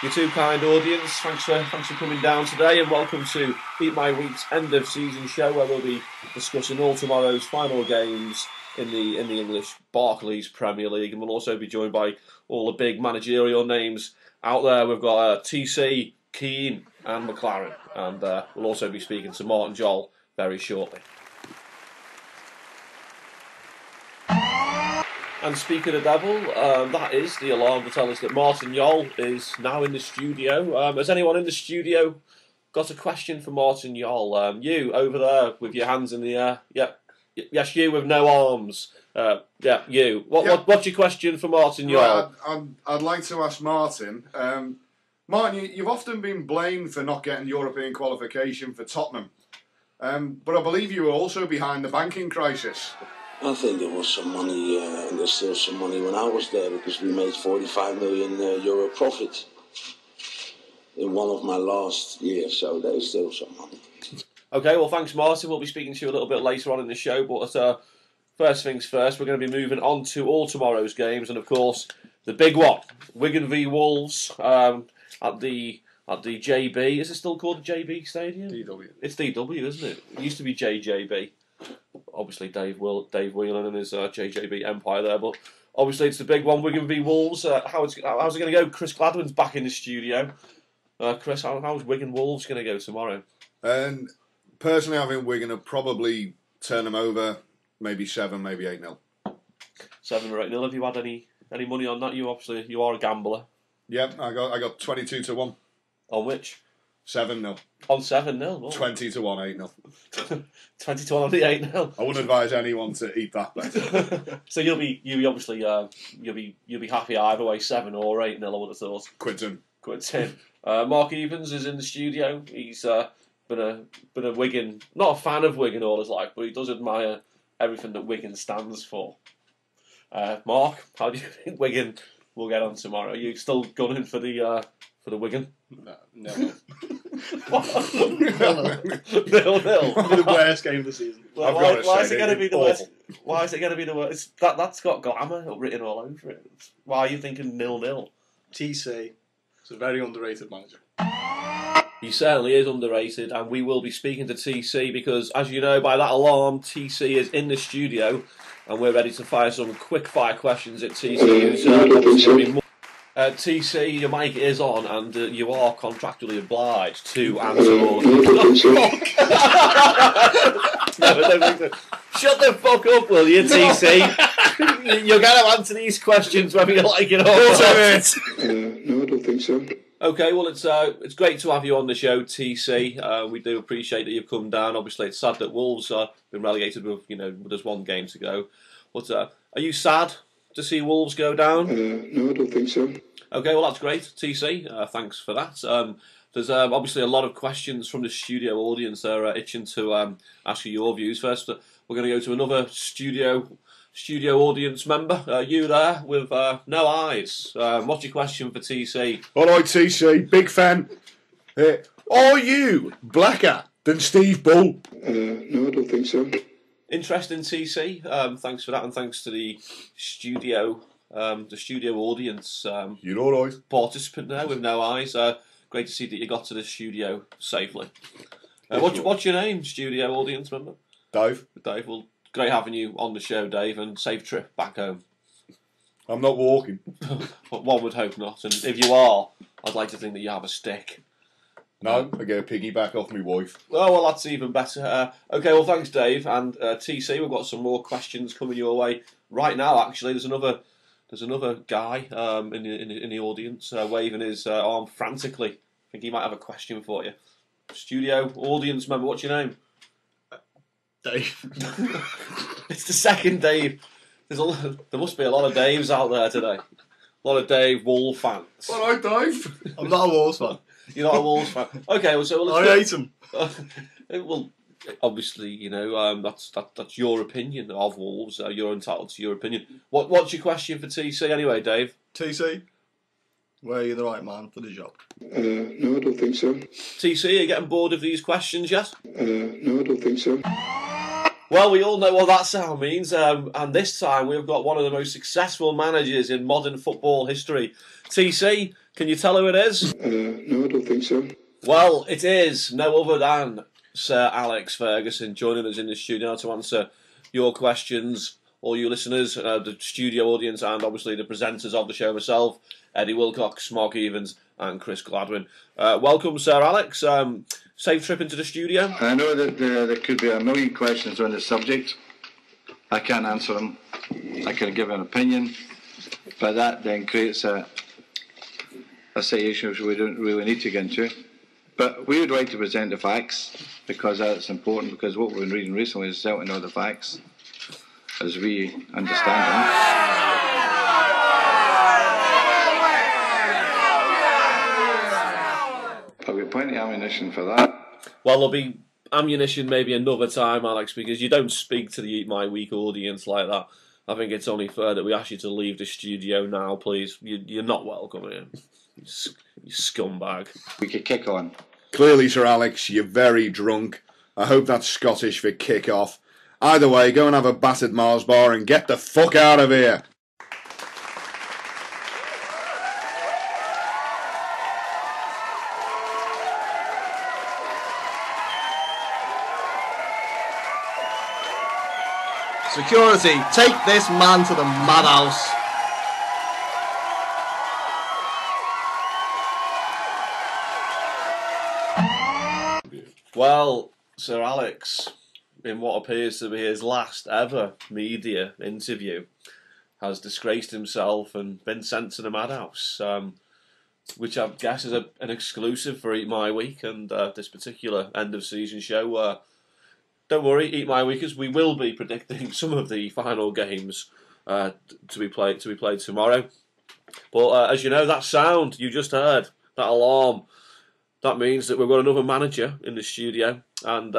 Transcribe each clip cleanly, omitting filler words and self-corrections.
Your too kind audience, thanks for coming down today, and welcome to Beat My Week's end of season show, where we'll be discussing all tomorrow's final games in the English Barclays Premier League, and we'll also be joined by all the big managerial names out there. We've got TC, Keane, and McLaren, and we'll also be speaking to Martin Jol very shortly. And speaking of devil, that is the alarm to tell us that Martin Jol is now in the studio. Has anyone in the studio got a question for Martin Jol? You over there with your hands in the air. Yep. Yes, you with no arms. Yeah, you. What's your question for Martin Jol? Right, I'd like to ask Martin. Martin, you've often been blamed for not getting European qualification for Tottenham. But I believe you were also behind the banking crisis. I think there was some money, and there's still some money when I was there, because we made 45 million euro profit in one of my last years, so there's still some money. Okay, well, thanks, Martin. We'll be speaking to you a little bit later on in the show, but first things first, we're going to be moving on to all tomorrow's games, and of course, the big one, Wigan v Wolves at the JB. Is it still called the JB Stadium? DW. It's DW, isn't it? It used to be JJB. Obviously, Dave Whelan and his JJB empire there, but obviously it's the big one, Wigan v Wolves. How's it going to go? Chris Gladwin's back in the studio. Chris, how's Wigan Wolves going to go tomorrow? And personally, I think Wigan will probably turn them over, maybe 7, maybe 8-0. 7 or 8-0. Have you had any money on that? You are a gambler. Yep, I got 22 to 1. On which? 7-0. On 7-0? Oh. 20 to 1, 8-0. 20 to 1 on the 8-0. I wouldn't advise anyone to eat that bet. So you'll be happy either way, 7 or 8-0. I would have thought. Quinton. Mark Evans is in the studio. He's been a Wigan, not a fan of Wigan all his life, but he does admire everything that Wigan stands for. Mark, how do you think Wigan will get on tomorrow? Are you still gunning for the Wigan? No. 0-0. The worst game of the season. Well, why is it going to be the worst? Why is it going to be the worst? That's got glamour written all over it. Why are you thinking 0-0? TC is a very underrated manager. He certainly is underrated, and we will be speaking to TC because, as you know by that alarm, TC is in the studio, and we're ready to fire some quick-fire questions at TC. TC, your mic is on, and you are contractually obliged to answer all of these. No, I don't think so. Shut the fuck up, will you, TC? You're going to answer these questions whether you like it or not. No, I don't think so. Okay, well, it's great to have you on the show, TC. We do appreciate that you've come down. Obviously, it's sad that Wolves have been relegated with just one game to go. But are you sad to see Wolves go down? No, I don't think so. Okay, well, that's great, TC. Thanks for that. There's obviously a lot of questions from the studio audience. They're itching to ask you your views. First, we're going to go to another studio audience member. You there with no eyes. What's your question for TC? All right, TC, big fan. Are you blacker than Steve Bull? No, I don't think so. Interesting, TC. Thanks for that, and thanks to the studio audience. You're all right. Participant there with no eyes. Great to see that you got to the studio safely. What's your name, studio audience member? Dave. Dave. Well, great having you on the show, Dave, and safe trip back home. I'm not walking. But one would hope not. And if you are, I'd like to think that you have a stick. No, I get a piggyback off my wife. Oh, well, that's even better. Okay, well, thanks, Dave. And TC, we've got some more questions coming your way right now. Actually, there's another guy in the audience waving his arm frantically. I think he might have a question for you. Studio audience member, what's your name? Dave. It's the second Dave. There must be a lot of Daves out there today. A lot of Dave Wolves fans. All right, Dave. I'm not a Wolves fan. You're not a Wolves fan. Okay, well, so I hate them. Well, obviously, that's your opinion of Wolves. You're entitled to your opinion. What's your question for TC anyway, Dave? TC, were you the right man for the job? No, I don't think so. TC, are you getting bored of these questions yet? No, I don't think so. Well, we all know what that sound means, and this time we've got one of the most successful managers in modern football history. TC, Can you tell who it is? No, I don't think so. Well, it is no other than Sir Alex Ferguson joining us in the studio to answer your questions, all you listeners, the studio audience, and obviously the presenters of the show myself, Eddie Wilcox, Mark Evans, and Chris Gladwin. Welcome, Sir Alex. Safe trip into the studio. I know that there could be a million questions on the subject. I can't answer them. I can give an opinion, but that then creates a situation which we don't really need to get into. But we would like to present the facts, because that's important, because what we've been reading recently is certainly not the facts as we understand them. I've got plenty of ammunition for that. Well, there'll be ammunition maybe another time, Alex, because you don't speak to the Eat My Week audience like that. I think it's only fair that we ask you to leave the studio now, please. You're not welcome here. You scumbag. We could kick on. Clearly, Sir Alex, you're very drunk. I hope that's Scottish for kick off. Either way, go and have a battered Mars bar and get the fuck out of here. Security, take this man to the madhouse. Well, Sir Alex, in what appears to be his last ever media interview, has disgraced himself and been sent to the madhouse, which I guess is an exclusive for Eat My Week and this particular end of season show. Don't worry, Eat My Weekers, we will be predicting some of the final games to be played tomorrow. But as you know, that sound you just heard, that alarm, that means that we've got another manager in the studio, and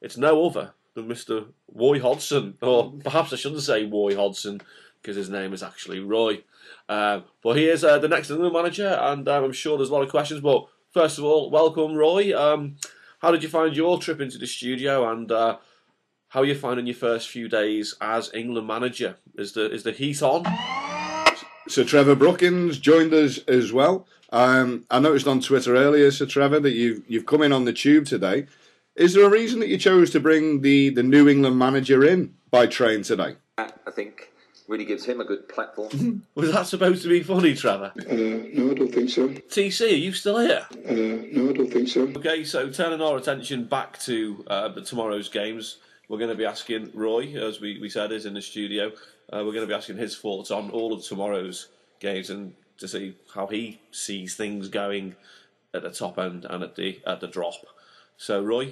it's no other than Mr. Roy Hodgson, or perhaps I shouldn't say Roy Hodgson, because his name is actually Roy. But he is the next England manager, and I'm sure there's a lot of questions. But first of all, welcome, Roy. How did you find your trip into the studio, and how are you finding your first few days as England manager? Is the heat on? Sir Trevor Brooking's joined us as well. I noticed on Twitter earlier, Sir Trevor, that you've come in on the tube today. Is there a reason that you chose to bring the New England manager in by train today? I think really gives him a good platform. Was that supposed to be funny, Trevor? No, I don't think so. TC, are you still here? No, I don't think so. Okay, so turning our attention back to tomorrow's games, we're going to be asking Roy, as we said, is in the studio. We're going to be asking his thoughts on all of tomorrow's games and to see how he sees things going at the top end and at the drop. So, Roy,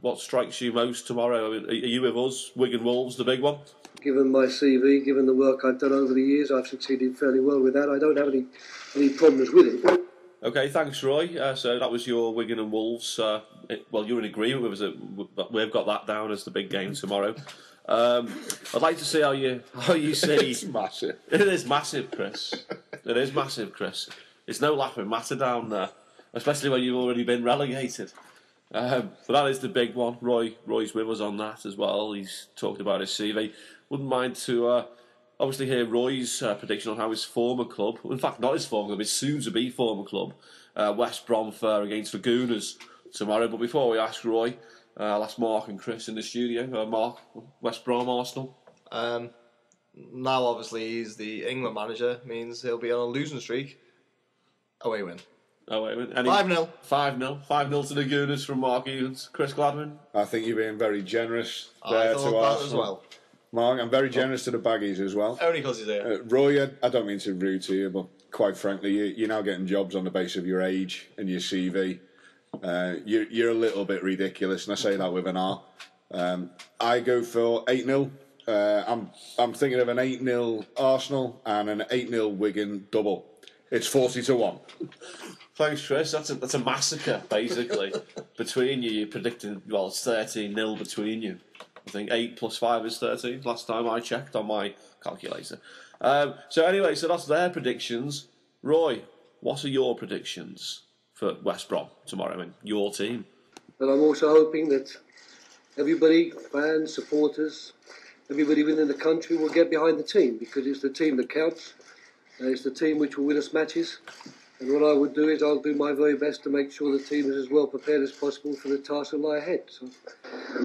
what strikes you most tomorrow? Are you with us, Wigan Wolves, the big one? Given my CV, given the work I've done over the years, I've succeeded fairly well with that. I don't have any problems with it. Okay, thanks, Roy. So that was your Wigan and Wolves. Well, you're in agreement with us. We've got that down as the big game tomorrow. I'd like to see how you see. It's massive. It is massive, Chris. It is massive, Chris. It's no laughing matter down there, especially when you've already been relegated. But that is the big one. Roy's with us on that as well. He's talked about his CV. Wouldn't mind to obviously hear Roy's prediction on how his former club, in fact not his former club, his soon-to-be former club, West Brom, fare against the Gooners tomorrow. But before we ask Roy, I'll ask Mark and Chris in the studio. Mark, West Brom, Arsenal? Now obviously he's the England manager, means he'll be on a losing streak. Away win. Oh, wait a minute. 5-0. 5-0 to the Gooners from Mark Evans. Chris Gladwin? I think you're being very generous I there thought to that Arsenal. as well. Mark, I'm very generous to the Baggies as well. Only because he's here. Roy, I don't mean to be rude to you, but quite frankly, you're now getting jobs on the basis of your age and your CV. You're a little bit ridiculous, and I say that with an R. I go for 8-0. I'm thinking of an 8-0 Arsenal and an 8-0 Wigan double. It's 40-1. Thanks, Chris. That's a massacre, basically. Between you, you're predicting, well, it's 13-0 between you. I think 8 plus 5 is 13, last time I checked on my calculator. So anyway, so that's their predictions. Roy, what are your predictions for West Brom tomorrow in your team? And I'm also hoping that everybody, fans, supporters, everybody within the country will get behind the team, because it's the team that counts. It's the team which will win us matches. And what I would do is I'll do my very best to make sure the team is as well prepared as possible for the task that lie ahead. So.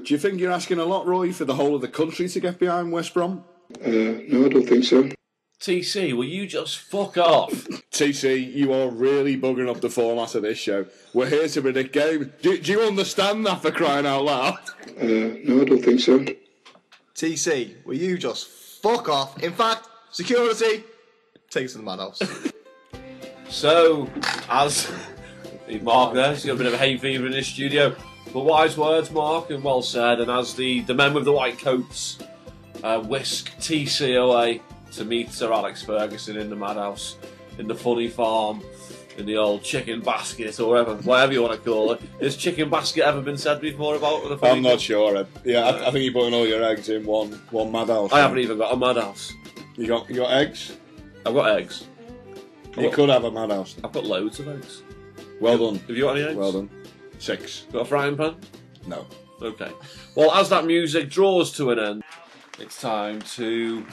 Do you think you're asking a lot, Roy, for the whole of the country to get behind West Brom? No, I don't think so. TC, will you just fuck off? TC, you are really buggering up the format of this show. We're here to predict game. Do you understand that, for crying out loud? No, I don't think so. TC, will you just fuck off? In fact, security, take us to the madhouse. So, as Mark there, he's got a bit of a hay fever in his studio. But wise words, Mark, and well said. And as the men with the white coats whisk TC away to meet Sir Alex Ferguson in the madhouse, in the funny farm, in the old chicken basket, or whatever you want to call it. Has chicken basket ever been said before about the funny I'm not sure, Ed. Yeah, I think you're putting all your eggs in one madhouse. I haven't even got a madhouse. You got eggs? I've got eggs. You could have a madhouse. I've got loads of eggs. Well done. Have you got any eggs? Well done. 6. Got a frying pan? No. Okay. Well, as that music draws to an end, it's time to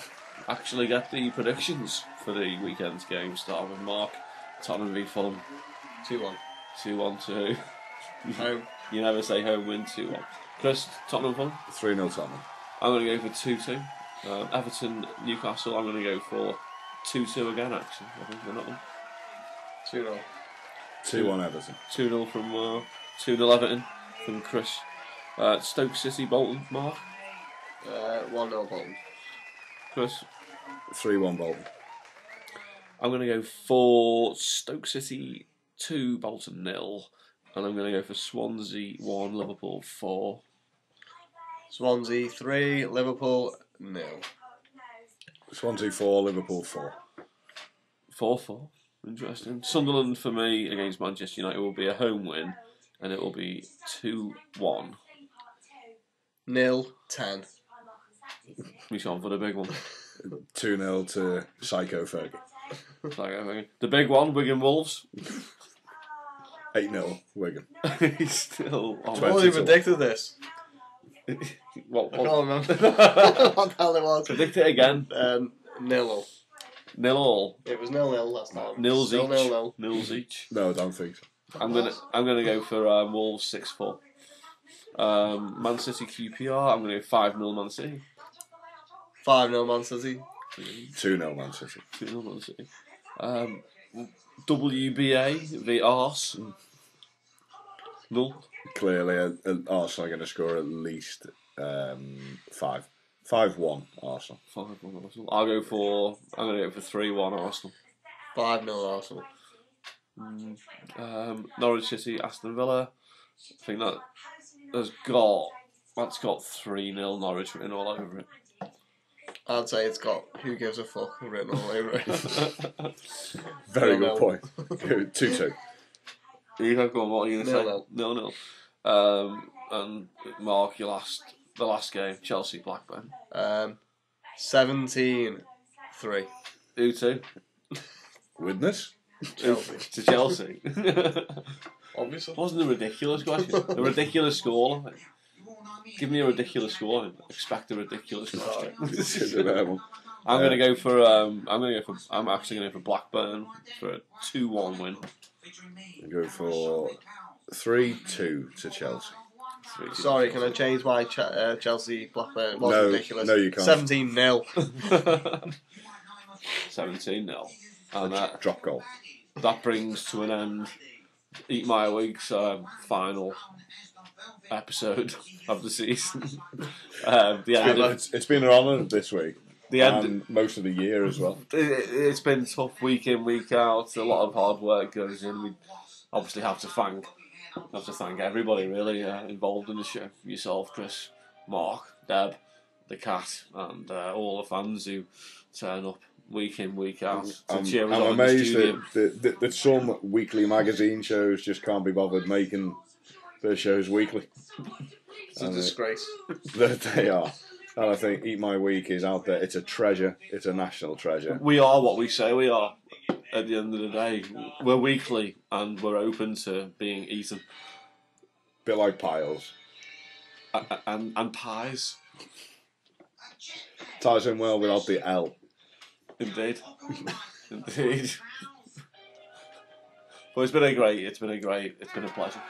actually get the predictions for the weekend's game, starting with Mark. Tottenham v Fulham. 2-1. 2-1 to... Home. You never say home win, 2-1. Chris, Tottenham Fulham? 3-0 Tottenham. I'm going to go for 2-2. Everton, Newcastle, I'm going to go for 2-2 again, actually. I think they're not them. 2-0. 2-1 Everton. 2-0 from 2-0 Everton from Chris. Stoke City, Bolton, Mark. 1-0 Bolton. Chris. 3-1 Bolton. I'm going to go for Stoke City 2, Bolton 0. And I'm going to go for Swansea 1, Liverpool 4. Swansea 3, Liverpool 0. Swansea 4, Liverpool 4. 4-4. Interesting. Sunderland for me against Manchester United will be a home win, and it will be 2-1. 0-10. We've gone for the big one. 2-0 to Psycho Fergie. The big one, Wigan Wolves. 8-0 Wigan. He's still on. I've already predicted this. What? I can't remember what the hell it was. Predict it again. 0-0. 0-0. It was 0-0 last time. Nils each. 0-0. Nils each. No, I don't think so. I'm gonna go for Wolves 6-4. Man City QPR. I'm gonna go 5-0 Man City. 5-0 Man City. 2-0 Man City. 2-0 Man City. WBA v Ars. 0. Clearly, Arsenal are going to score at least 5. 5-1 Arsenal. 5-1 Arsenal. I'm gonna go for 3-1 Arsenal. 5-0 Arsenal. Norwich City, Aston Villa. I think that's got 3-0 Norwich written all over it. I'd say it's got who gives a fuck written all over it. Very good point. 2-2. Go on, what are you going to say? 0-0. 0-0. And Mark, the last game, Chelsea Blackburn. 17-3. Who to? Witness? Chelsea. To Chelsea. Obviously. Wasn't a ridiculous question. A ridiculous score. I think. Give me a ridiculous score. Expect a ridiculous question. I'm actually going to go for Blackburn for a 2-1 win. Go for 3-2 to Chelsea. Sorry, can I change my Chelsea Blackburn? It wasn't ridiculous. No, you can't. 17-0. 17-0. And drop goal. That brings to an end Eat My Week's final episode of the season. It's been an honour this week. And most of the year as well. It's been tough week in, week out. A lot of hard work goes in. We obviously have to thank everybody really involved in the show. Yourself, Chris, Mark, Deb, the cat, and all the fans who turn up week in, week out to cheer us on. I'm amazed that some weekly magazine shows just can't be bothered making their shows weekly. It's a disgrace. They are. And I think Eat My Week is out there. It's a treasure. It's a national treasure. We are what we say we are. At the end of the day, we're weekly and we're open to being eaten. Bit like piles. And pies. Ties in well without the L. Indeed. Indeed. Well, it's been a pleasure.